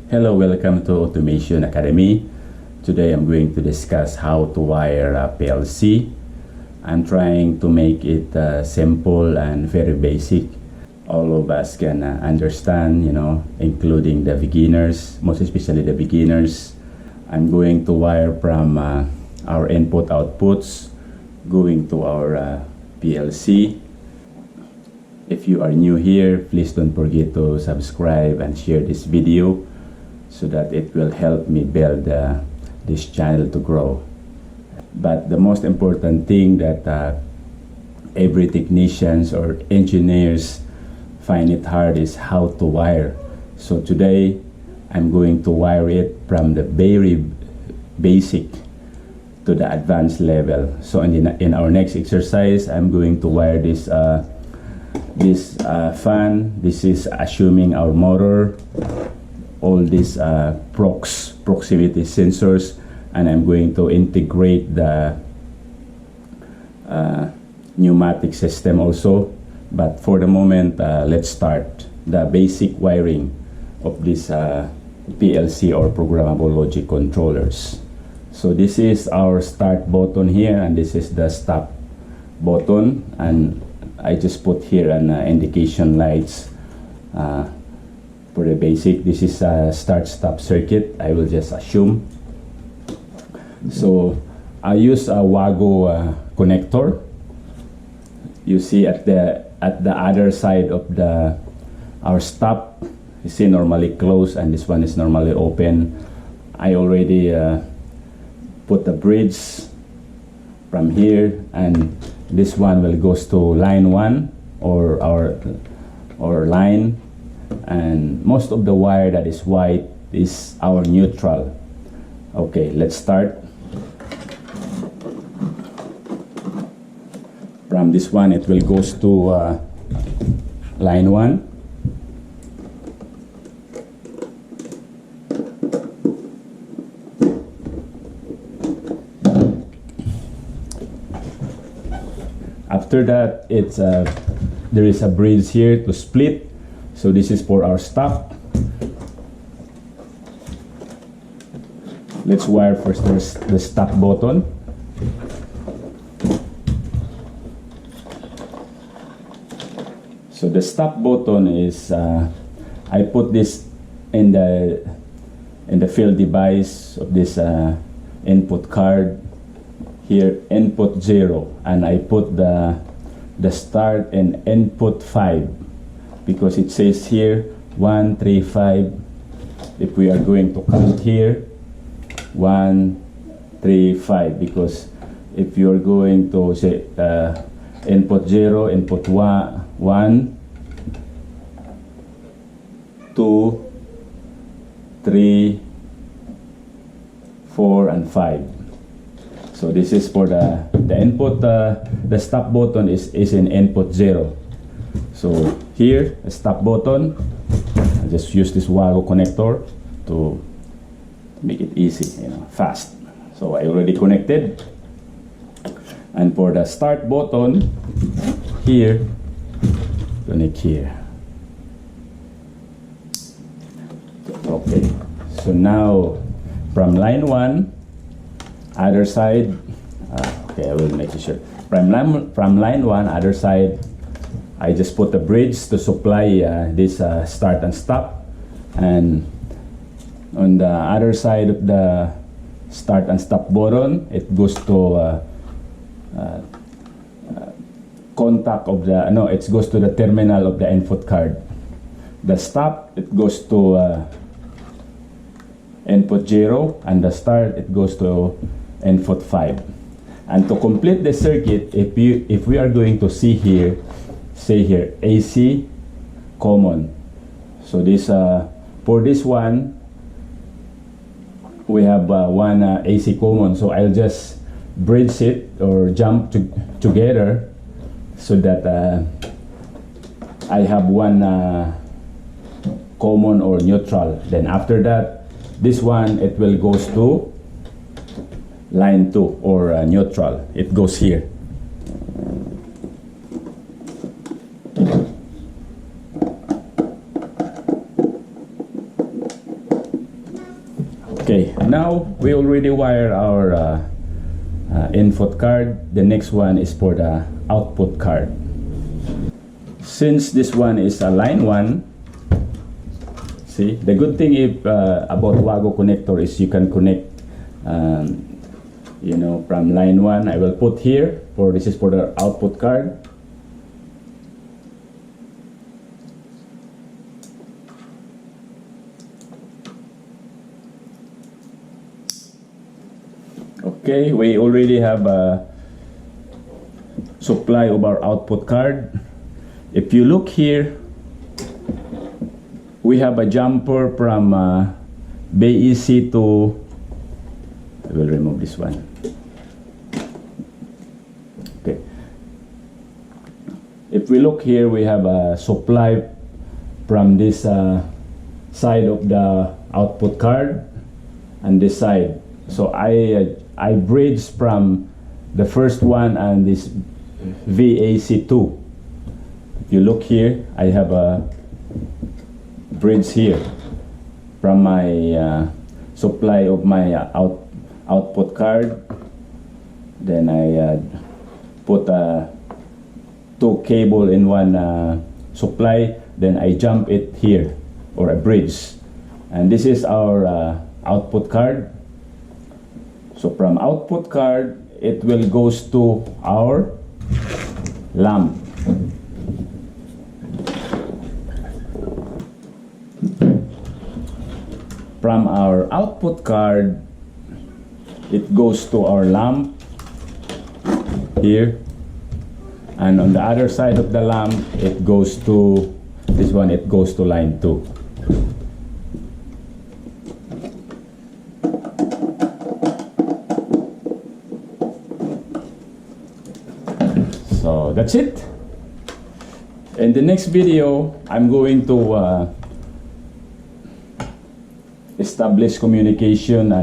Hello, welcome to Automation Academy. Today I'm going to discuss how to wire a PLC. I'm trying to make it simple and very basic. All of us can understand, including the beginners, most especially the beginners. I'm going to wire from our input outputs going to our PLC. If you are new here, please don't forget to subscribe and share this video so that it will help me build this channel to grow. But the most important thing that every technicians or engineers find it hard is how to wire. So today I'm going to wire it from the very basic to the advanced level. So in our next exercise, I'm going to wire this fan. This is assuming our motor, all these proximity sensors, and I'm going to integrate the pneumatic system also. But for the moment, let's start the basic wiring of this PLC or programmable logic controllers. So this is our start button here, and this is the stop button, and I just put here an indication lights for the basic. This is a start-stop circuit, I will just assume. So I use a WAGO connector. You see at the other side of our stop, you see normally closed, and this one is normally open. I already put the bridge from here, and this one will goes to line 1 or our line, and most of the wire that is white is our neutral. Okay, let's start. From this one, it will goes to line 1. After that, it's there is a bridge here to split. So this is for our stop. Let's wire first the stop button. So the stop button is I put this in the field device of this input card here, input 0, and I put the start in input 5 because it says here 1 3 5. If we are going to count here 1 3 5, because if you are going to say input 0, input 1 2 3 4 and 5. So this is for the input. The stop button is in input 0. So here, the stop button, I just use this WAGO connector to make it easy, fast. So I already connected. And for the start button, here, connect here. Okay. So now from line 1. Other side, okay, I will make sure. From line 1, other side, I just put a bridge to supply this start and stop. And on the other side of the start and stop button, it goes to contact of the, no, it goes to the terminal of the input card. The stop, it goes to input 0, and the start, it goes to input 5. And to complete the circuit, if we are going to see here, say here AC common. So this for this one we have one AC common, so I'll just bridge it or jump together so that I have one common or neutral. Then after that, this one, it will goes to line 2 or neutral. It goes here. Okay, now we already wire our input card. The next one is for the output card. Since this one is a line 1, see, the good thing about WAGO connector is you can connect you know, from line 1. I will put here, this is for the output card. Okay, we already have a supply of our output card. If you look here, we have a jumper from BEC to, I will remove this one. Okay. If we look here, we have a supply from this side of the output card and this side. So I bridge from the first one and this VAC2. If you look here, I have a bridge here from my supply of my output card. Then I put 2 cable in one supply. Then I jump it here, or a bridge. And this is our output card. So from output card, it will goes to our lamp. From our output card, it goes to our lamp here. And on the other side of the lamp, it goes to this one, it goes to line 2. So that's it. In the next video, I'm going to establish communication